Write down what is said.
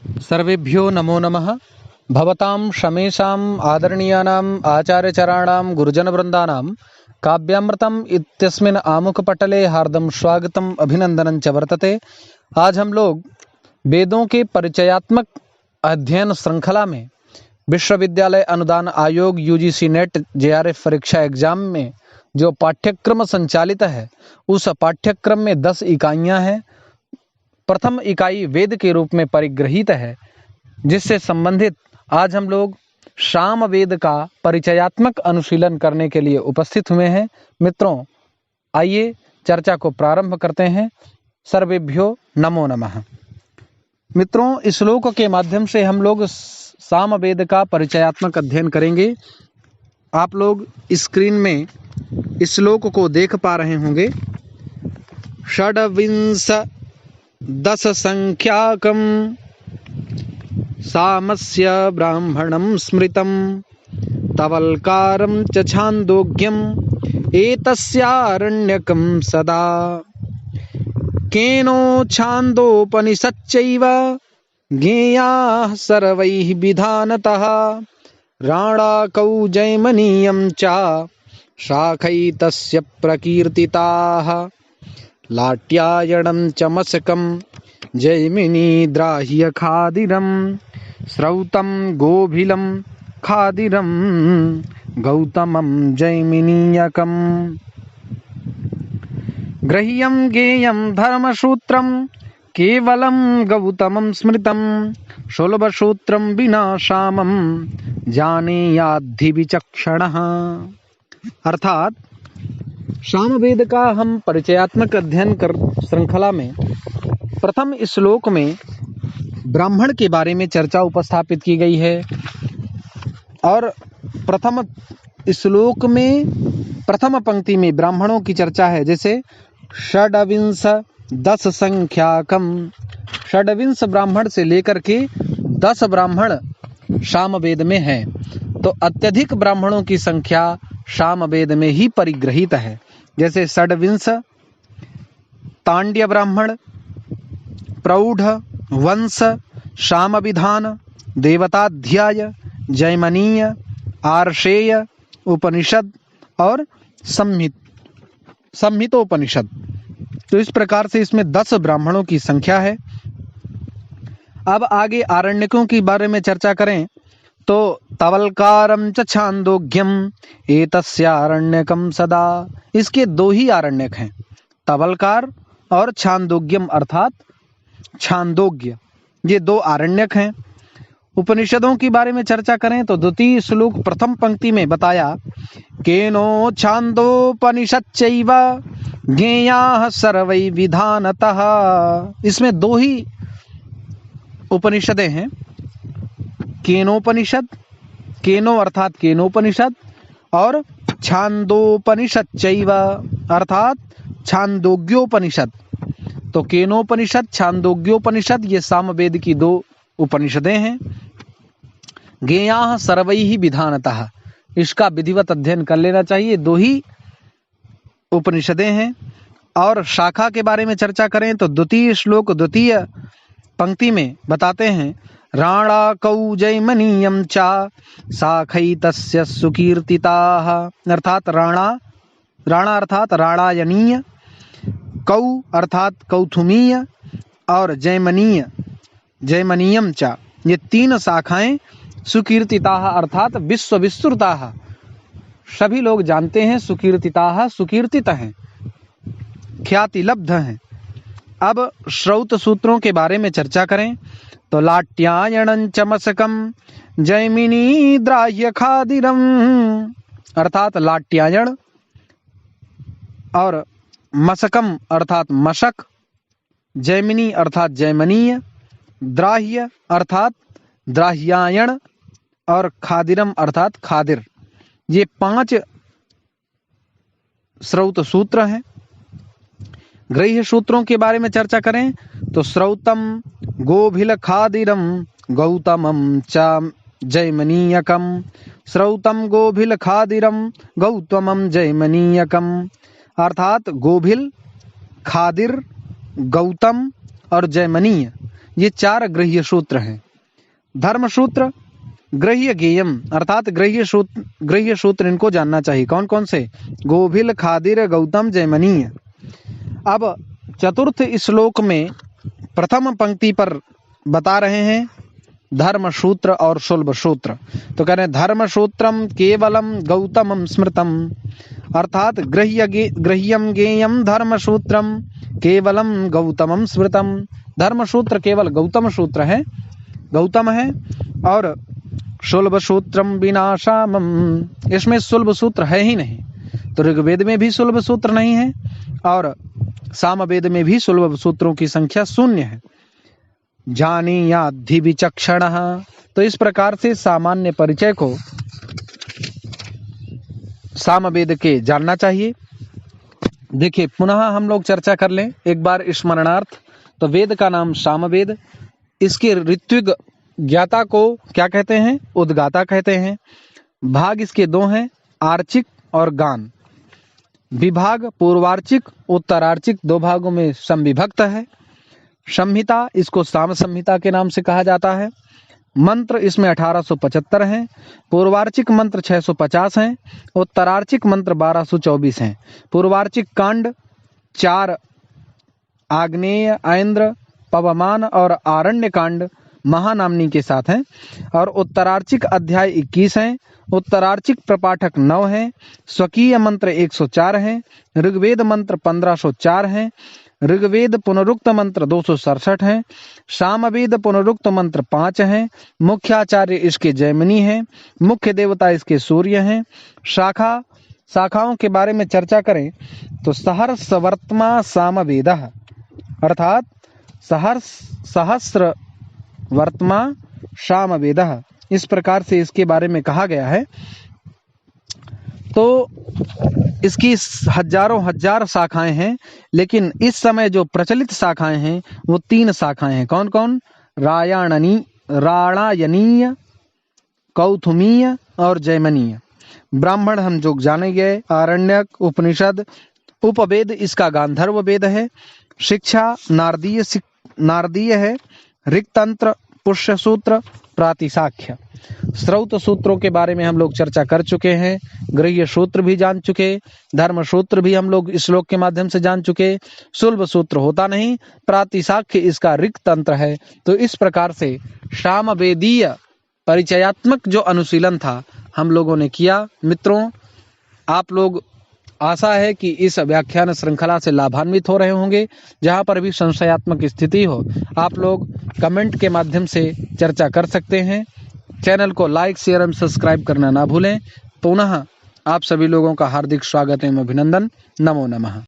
सर्वेभ्यो नमो नमः। भवतां शमेषाम् आदरणीयानाम् आचार्यचराणां गुरुजनवृन्दानां काव्यामृतम् इत्यस्मिन् आमुखपटले हार्दं स्वागतम् अभिनंदनं च वर्तते। आज हम लोग वेदों के परिचयात्मक अध्ययन श्रृंखला में विश्वविद्यालय अनुदान आयोग यूजीसी नेट जेआरएफ परीक्षा एग्जाम में जो पाठ्यक्रम संचालित है उस पाठ्यक्रम में 10 इकाइयां हैं। प्रथम इकाई वेद के रूप में परिगृहीत है, जिससे संबंधित आज हम लोग साम वेद का परिचयात्मक अनुशीलन करने के लिए उपस्थित हुए हैं। मित्रों, आइए चर्चा को प्रारंभ करते हैं। सर्वेभ्यो नमो नमः। मित्रों, इस श्लोक के माध्यम से हम लोग साम वेद का परिचयात्मक अध्ययन करेंगे। आप लोग स्क्रीन में इस श्लोक को देख पा रहे होंगे। षड्विंश 10 संख्याकं सामस्य ब्राह्मणं स्मृतं तवल्कारं च छान्दोग्यम् एतस्यारण्यकं सदा केनो छान्दोपनिषच्चैव ज्ञेयाः सर्वैः विधानतः राणाकौ जैमनीयं च शाखैतस्य प्रकीर्तिताः लाट्यायणं च मशकं जैमिनीद्राह्य खादिरं श्रौतं गोभिलं खादिरं गौतमं जैमिनीयकम् ग्रह्यं गेयं धर्मसूत्रं केवलं गौतमं स्मृतं शोल्बसूत्रं विना सामं जानीयाद्धि विचक्षणः। अर्थात सामवेद का हम परिचयात्मक अध्ययन कर श्रृंखला में प्रथम श्लोक में ब्राह्मण के बारे में चर्चा उपस्थापित की गई है और प्रथम श्लोक में प्रथम पंक्ति में ब्राह्मणों की चर्चा है। जैसे षड्विंश 10 संख्याकम, षड्विंश ब्राह्मण से लेकर के 10 ब्राह्मण सामवेद में हैं, तो अत्यधिक ब्राह्मणों की संख्या सामवेद में ही परिगृहीत है। जैसे षड्विंश तांड्य ब्राह्मण, प्रौढ़, वंश, साम विधान, देवताध्याय, जैमनीय, आर्षेय, उपनिषद और संहितोपनिषद। तो इस प्रकार से इसमें 10 ब्राह्मणों की संख्या है। अब आगे आरण्यकों के बारे में चर्चा करें तो तवल्कारं च छान्दोग्यम एतस्यारण्यकं सदा। इसके 2 ही आरण्यक हैं, तवल्कार और छान्दोग्यम अर्थात छान्दोग्य, ये 2 आरण्यक हैं। उपनिषदों के बारे में चर्चा करें तो द्वितीय श्लोक प्रथम पंक्ति में बताया केनो छान्दोपनिषच्चैव ज्ञेयाः सर्वैः विधानतः। इसमें 2 ही उपनिषदें हैं, केनोपनिषद, केनो अर्थात केनोपनिषद और छान्दोपनिषच्चैव अर्थात छान्दोग्योपनिषद। तो केनोपनिषद, छान्दोग्योपनिषद ये सामवेद की 2 उपनिषदें हैं। ज्ञेयाः सर्वैः विधानतः, इसका विधिवत अध्ययन कर लेना चाहिए। 2 ही उपनिषदें हैं। और शाखा के बारे में चर्चा करें तो द्वितीय श्लोक द्वितीय पंक्ति में बताते हैं राणाकौ जैमनीयं च शाखैतस्य सुकीर्तिताः। अर्थात राणा अर्थात राणायनीय, कौ अर्थात कौथुमीय और जैमनीयम च, ये 3 शाखाएं सुकीर्तिताः अर्थात विश्वविश्रुताः, सभी लोग जानते हैं। सुकीर्तिताः सुकीर्तित हैं, ख्याति लब्ध हैं। अब श्रौत सूत्रों के बारे में चर्चा करें तो लाट्यायणं च मशकं जैमिनीद्राह्य खादिरं अर्थात लाट्यायण और मशकम अर्थात मशक, जैमिनी अर्थात जैमनीय, द्राह्य अर्थात द्राह्यायण और खादिरम अर्थात खादिर, ये 5 श्रौत सूत्र हैं। गृह्य सूत्रों के बारे में चर्चा करें तो श्रौतम गोभिल खादिरम गौतमम च जैमनीयकम, श्रौतम गोभिल खादिरम गौतमम जैमनीयकम अर्थात गोभिल, खादिर, गौतम और जैमनीय ये 4 गृह्य सूत्र हैं। धर्म सूत्र, गृह्य गेयम अर्थात गृह्य सूत्र इनको जानना चाहिए। कौन कौन से? गोभिल, खादिर, गौतम, जैमिनीय। अब चतुर्थ श्लोक में प्रथम पंक्ति पर बता रहे हैं धर्म सूत्र और शुल्ब सूत्र। तो कह रहे हैं धर्म सूत्रम केवलम गौतमम स्मृतम, अर्थात गृह्यम गेयम धर्म सूत्रम केवलम गौतमम स्मृतम। धर्म सूत्र केवल गौतम सूत्र है, गौतम है। और शुल्ब सूत्रम विनाशामम, इसमें शुल्ब सूत्र है ही नहीं। तो ऋग्वेद में भी शुल्ब सूत्र नहीं है और सामवेद में भी शुल्ब सूत्रों की संख्या 0 है। जानीयाद्धि विचक्षणः, तो इस प्रकार से सामान्य परिचय को सामवेद के जानना चाहिए। देखिए पुनः हम लोग चर्चा कर लें एक बार स्मरणार्थ। तो वेद का नाम सामवेद, इसके ऋत्विक ज्ञाता को क्या कहते हैं? उद्गाता कहते हैं। भाग इसके 2 हैं, आर्चिक और गान। विभाग पूर्वार्चिक उत्तरार्चिक 2 भागों में संविभक्त है। संहिता इसको साम संहिता के नाम से कहा जाता है। मंत्र इसमें 1875 हैं। पूर्वार्चिक मंत्र 650 हैं। उत्तरार्चिक मंत्र 1224 हैं। पूर्वार्चिक कांड 4 आग्नेय, ऐन्द्र, पवमान और आरण्य कांड महानामनी के साथ हैं। और उत्तरार्चिक अध्याय 21 हैं। उत्तरार्चिक प्रपाठक 9 हैं। स्वकीय मंत्र 104 हैं। ऋग्वेद मंत्र 1504 हैं। ऋग्वेद पुनरुक्त मंत्र 267 हैं। सामवेद पुनरुक्त मंत्र 5 हैं। मुख्याचार्य इसके जैमिनी हैं। मुख्य देवता इसके सूर्य हैं। शाखाओं के बारे में चर्चा करें तो सहस्रवर्त्मा सामवेदः, अर्थात सहस्र वर्त्मा सामवेदः, इस प्रकार से इसके बारे में कहा गया है। तो इसकी हजारों हजार शाखाएं हैं, लेकिन इस समय जो प्रचलित शाखाएं हैं वो 3 शाखाएं हैं। कौन कौन? राणायनीय, कौथुमीय और जैमिनीय। ब्राह्मण हम जो जाने गए, आरण्यक, उपनिषद, उपवेद इसका गांधर्व वेद है। शिक्षा नारदीय है। ऋक्तंत्र, पुष्य सूत्र, प्रातिशाख्य। श्रौत सूत्रों के बारे में हम लोग चर्चा कर चुके हैं। गृह्य सूत्र भी जान चुके, धर्म सूत्र भी हम लोग श्लोक के माध्यम से जान चुके। शुल्ब सूत्र होता नहीं, प्रातिशाख्य इसका ऋक्तंत्र है। तो इस प्रकार से सामवेदीय परिचयात्मक जो अनुशीलन था हम लोगों ने किया। मित्रों, आप लोग आशा है कि इस व्याख्यान श्रृंखला से लाभान्वित हो रहे होंगे। जहां पर भी संशयात्मक स्थिति हो आप लोग कमेंट के माध्यम से चर्चा कर सकते हैं। चैनल को लाइक, शेयर एवं सब्सक्राइब करना ना भूलें। पुनः आप सभी लोगों का हार्दिक स्वागत एवं अभिनंदन। नमो नमः।